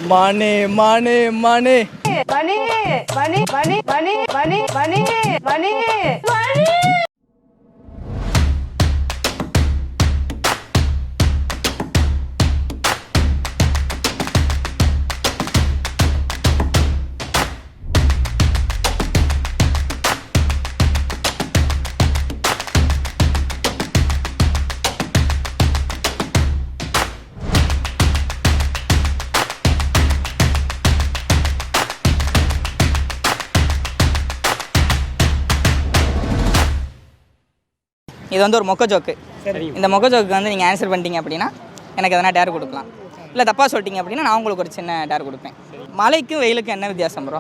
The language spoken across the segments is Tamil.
மணி மணி மணி மணி மணி மணி மணி மணி மணி மணி மணி. இது வந்து ஒரு மொக்க ஜோக்கு. இந்த மொக்க ஜோக்கு வந்து நீங்கள் ஆன்சர் பண்ணிட்டீங்க அப்படின்னா எனக்கு எதனா டேர் கொடுக்கலாம். இல்லை தப்பாக சொல்லிட்டீங்க அப்படின்னா நான் உங்களுக்கு ஒரு சின்ன டேர் கொடுப்பேன். மழைக்கும் வெயிலுக்கும் என்ன வித்தியாசம் ப்ரோ?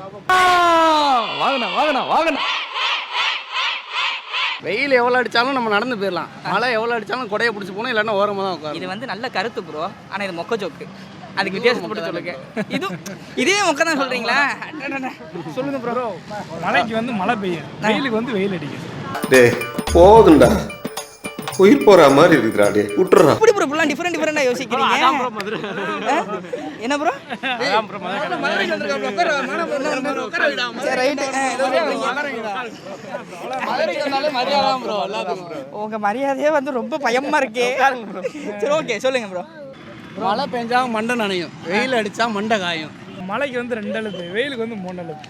வெயில் எவ்வளோ அடித்தாலும் நம்ம நடந்து போயிடலாம், மழை எவ்வளோ அடித்தாலும் கொடையை பிடிச்சி போகணும், இல்லைன்னா ஓரமாக தான் உட்காரும். இது வந்து நல்ல கருத்து ப்ரோ, ஆனால் இது மொக்க ஜோக்கு. அதுக்கு வித்தியாசப்பட்டு சொல்லுங்க. இதே மொக்க தான் சொல்கிறீங்களா? சொல்லுங்க ப்ரோ. மழைக்கு வந்து மழை பெய்யும், வெயிலுக்கு வந்து வெயில் அடிக்கும். டே போதுண்டா, உயிர் போற மாதிரி இருக்குடா, டே விட்டுறா. இப்படி ப்ரோ ஃபுல்லாக டிஃப்ரெண்டாக யோசிக்கிறீங்க. என்ன ப்ரோ? உங்க மரியாதையே வந்து ரொம்ப பயமா இருக்கே. சரி ஓகே சொல்லுங்க ப்ரோ. மழை பெஞ்சா மண்டை நனையும், வெயில் அடித்தா மண்டை காயும். மழைக்கு வந்து 2 எழுத்து, வெயிலுக்கு வந்து 3 எழுத்து.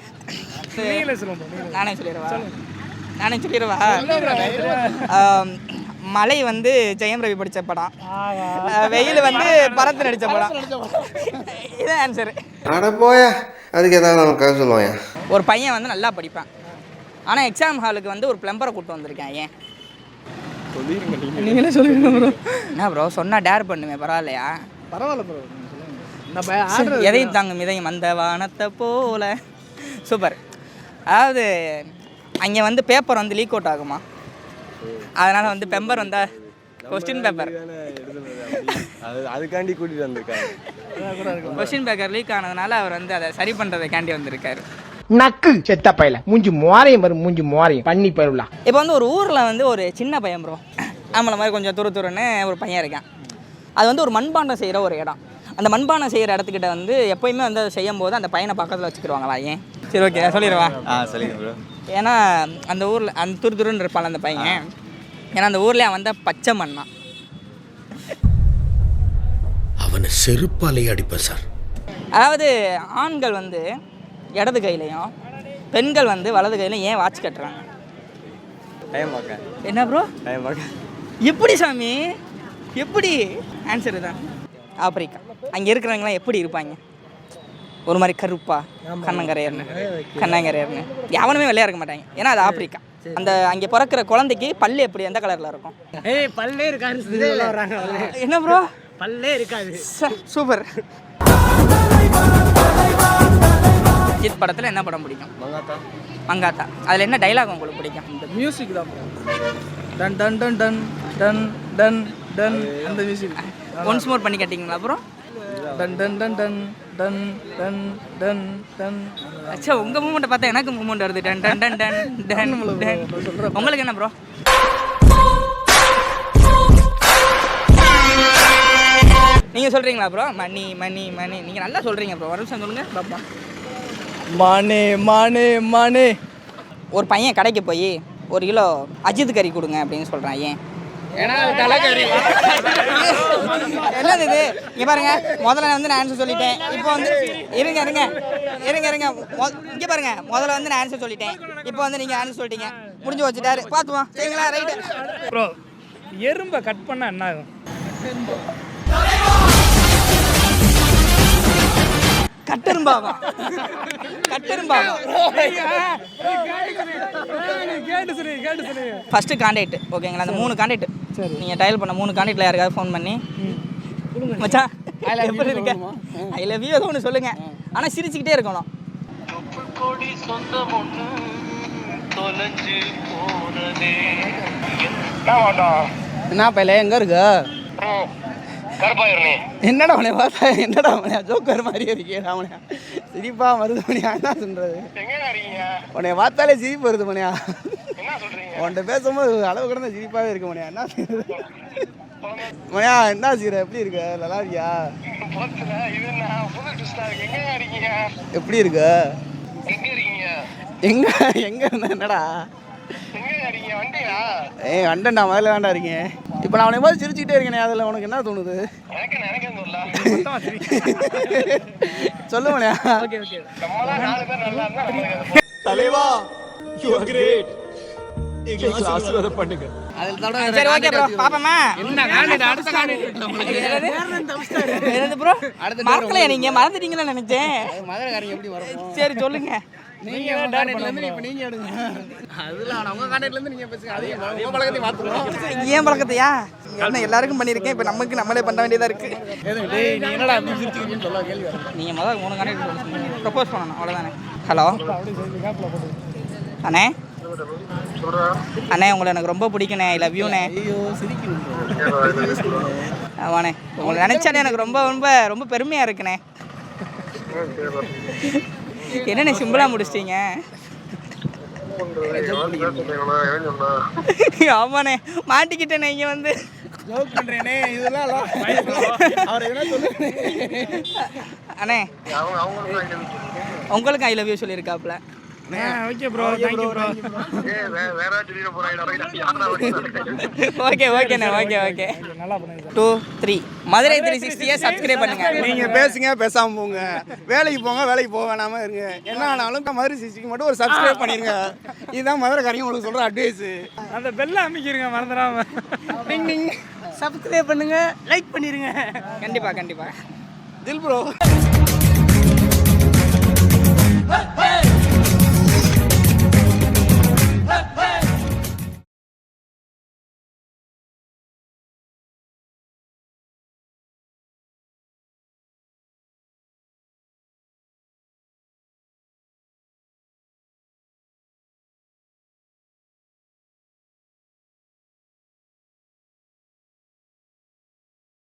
நீங்களே சொல்லுங்க. நானே சொல்லிடுவா. மழை வந்து ஜெயம் ரவி படித்த படம், வெயில் வந்து பரத் நடித்த படம். இதான் ஆன்சரு. அட போயா, அதுக்கு ஏதாவது நமக்காக சொல்லுவாயா? ஒரு பையன் வந்து நல்லா படிப்பான், ஆனால் எக்ஸாம் ஹாலுக்கு வந்து ஒரு பிளம்பரை கூப்பிட்டு வந்திருக்கேன். ஏன் நீங்களே சொல்லுங்க ப்ரோ. என்ன ப்ரோ சொன்னால் டேர் பண்ணுவேன், பரவாயில்லையா? பரவாயில்ல ப்ரோ, எதையும் தாங்கும் இதயம் அந்த வானத்தை போல. சூப்பர். அதாவது அங்கே வந்து பேப்பர் வந்து லீக் அவுட் ஆகுமா, அதனால் வந்து பெம்பர் வந்தா கொஸ்டின் பேப்பர் அதுக்காண்டி கூட்டிட்டு வந்திருக்காரு. கொஸ்டின் பேப்பர் லீக் ஆனதுனால அவர் வந்து அதை சரி பண்ணுறதுக்காண்டி வந்திருக்காரு. நக்கு செத்த பையல மூஞ்சி மோரையும் வரும், மூஞ்சி மோரையும் பண்ணி போயிடலாம். இப்போ வந்து ஒரு ஊரில் வந்து ஒரு சின்ன பையன் ப்ரோ, நம்மளை மாதிரி கொஞ்சம் துருன்னு ஒரு பையன் இருக்கான். அது வந்து ஒரு மண்பாண்டம் செய்கிற ஒரு இடம். அந்த மண்பானம் செய்கிற இடத்துக்கிட்ட வந்து எப்போயுமே வந்து அதை செய்யும் போது அந்த பையனை பக்கத்தில் வச்சுக்கிடுவாங்களா? ஏன்? சரி ஓகே சொல்லிடுவா. சொல்லுங்க ப்ரோ. ஏன்னா அந்த ஊரில் அந்த துருன்னு இருப்பாள் அந்த பையன். ஏன்னா அந்த ஊர்லேயே அவன் வந்து பச்சை மண்ணா. அவனை செருப்பாலேயே அடிப்பேன் சார். அதாவது ஆண்கள் வந்து இடது கையிலையும் பெண்கள் வந்து வலது கையிலையும் ஏன் வாட்ச் கட்டுறாங்க? டைம் பார்க்க. என்ன ப்ரோ? டைம் பார்க்க. எப்படி சாமி எப்படி? ஆன்சரு தான் ஆப்பிரிக்கா. அங்கே இருக்கிறவங்களாம் எப்படி இருப்பாங்க? ஒரு மாதிரி கருப்பா, கண்ணங்கரையர்னு எவனுமே வெள்ளையா இருக்க மாட்டாங்க. ஏன்னா அது ஆப்பிரிக்கா. அந்த அங்கே பிறக்கிற குழந்தைக்கு பல்லு எப்படி எந்த கலரில் இருக்கும்? பல்லே இருக்காது. என்ன ப்ரோ? பல்லே இருக்காது. சூப்பர். அஜித் படத்தில் என்ன படம் பிடிக்கும்? மங்காத்தா. அதில் என்ன டைலாக் உங்களுக்கு பிடிக்கும்? இந்த மியூசிக் தான் done done done done done done done அந்த மியூசிக். ஒன்ஸ் மோர் பண்ணி கேட்டிங்களா அப்புறம்? Done done done done done done done done. அச்சா உங்கள் மூமெண்ட்டை பார்த்தா எனக்கு மூமெண்ட் வருது. Done done done done done done. உங்களுக்கு என்ன ப்ரோ? நீங்கள் சொல்கிறீங்களா ப்ரோ? மணி மணி மணி நீங்கள் நல்லா சொல்கிறீங்க ப்ரோ. ஒரு நிமிஷம் சொல்லுங்கள் பாப்பா. மணி மணி மணி. ஒரு பையன் கடைக்கு போய் 1 கிலோ அஜித் கறி கொடுங்க அப்படின்னு சொல்கிறான். ஏன்? என்னது இது? இங்கே பாருங்க, முதல்ல வந்து நான் ஆன்சர் சொல்லிட்டேன். இப்போ வந்து இருங்க இங்கே பாருங்க, முதல்ல வந்து நான் ஆன்சர் சொல்லிட்டேன். இப்போ வந்து நீங்கள் ஆன்சர் சொல்லிட்டீங்க, முடிஞ்சு வச்சுட்டாரு. பார்த்துமா சரிங்களா? Right bro. எறும்பை கட் பண்ணால் என்ன ஆகும்? கட்டெரும்பாகும். ஃபர்ஸ்ட் கான்டாக்ட் ஓகேங்களா? அந்த 3 கான்டாக்ட் நீங்கள் டயல் பண்ண 3 கான்டாக்டில் யாருக்காவது ஃபோன் பண்ணி மச்சான் எப்படி இருக்க, ஐ லவ் யூ ஏதோ ஒன்று சொல்லுங்கள். ஆனால் சிரிச்சுக்கிட்டே இருக்கணும். என்ன பையல எங்கே இருக்கு? என்னடா அவனை பார்த்தா என்னடா அவனையா ஜோக்கர் மாதிரியே இருக்கே. அவனையா சிரிப்பா வருது மணியா, என்ன சொல்றது? உன்னைய பார்த்தாலே சிரிப்பு வருது மணியா. உன்கிட்ட பேசும்போது அளவு கடந்த சிரிப்பாகவே இருக்கு மணியா. என்ன மணியா என்ன சீர எப்படி இருக்க நல்லா இருக்கியா எப்படி இருக்க எங்க எங்க இருந்த என்னடா ஏய் வண்டா முதல்ல வேண்டா இருக்கேன் இப்போ நான் உனக்கு போது சிரிச்சுக்கிட்டே இருக்கேனே அதில் உனக்கு என்ன தோணுது சொல்லு மணியா தலைவா யூ ஆர் கிரேட் எங்களுக்கு ஆசீர்வாதம் பண்ணுங்க சரி ஓகே ப்ரோ பாப்போமா என்னது ப்ரோ மறக்கலையா நீங்க மறந்துட்டீங்கன்னு நினைச்சேன் மதுரைக்காரங்க எப்படி வரும் சரி சொல்லுங்க நீங்க இப்போ நீங்க எடுங்க அதெல்லாம் உங்க கான்டாக்ட்ல இருந்து நீங்க பேசுங்க அதே உங்க பழக்கத்தை மாத்துறோம் ஏன் பழக்கத்தையா என்ன எல்லாருக்கும் பண்ணியிருக்கேன் இப்போ நமக்கு நம்மளே பண்ண வேண்டியதாக இருக்கு டேய் நீ என்னடா அப்படி சிரிச்சிருக்கீங்கன்னு சொல்ல கேள்வி வரும் நீங்கள் முதல்ல 3 கணக்கு ப்ரப்போஸ் பண்ணணும் அவ்வளோதானே ஹலோ அண்ணே அண்ணே உங்களை எனக்கு ரொம்ப பிடிக்கண்ணே ஐ லவ் யூண்ணே ஐயோ சிரிக்கணும் ஆமாண்ணே உங்களை நினச்சாலே எனக்கு ரொம்ப ரொம்ப ரொம்ப பெருமையாக இருக்குண்ணே என்னண்ணே சிம்பிளாக முடிச்சிட்டீங்க ஆமாண்ணே மாட்டிக்கிட்டேண்ணே இங்கே வந்து ஜோக் பண்றேனே இதெல்லாம் அவர் என்ன சொல்லுங்க அண்ணே உங்களுக்கும் ஐ லவ் யூ சொல்லியிருக்காப்புல okay bro thank you bro okay ஓகேண்ணே ஓகே ஓகே நல்லா பண்ணுங்க 2 3 மதுரை 360 சப்ஸ்கிரைப் பண்ணுங்க நீங்க பேசுங்க பேசாம போங்க வேலைக்கு போங்க வேலைக்கு போக வேணாம இருங்க என்ன ஆனாலும் மதுரை சிசிக்கு மட்டும் ஒரு சப்ஸ்கிரைப் பண்ணிருங்க இதுதான் மதுரைக்காரங்க உங்களுக்கு சொல்ற அட்வைஸ் அந்த பெல்ல அமைக்கிருங்க மறந்துடாம டிங் டிங் சப்ஸ்கிரைப் பண்ணுங்க லைக் பண்ணிருங்க கண்டிப்பா கண்டிப்பா தில் ப்ரோ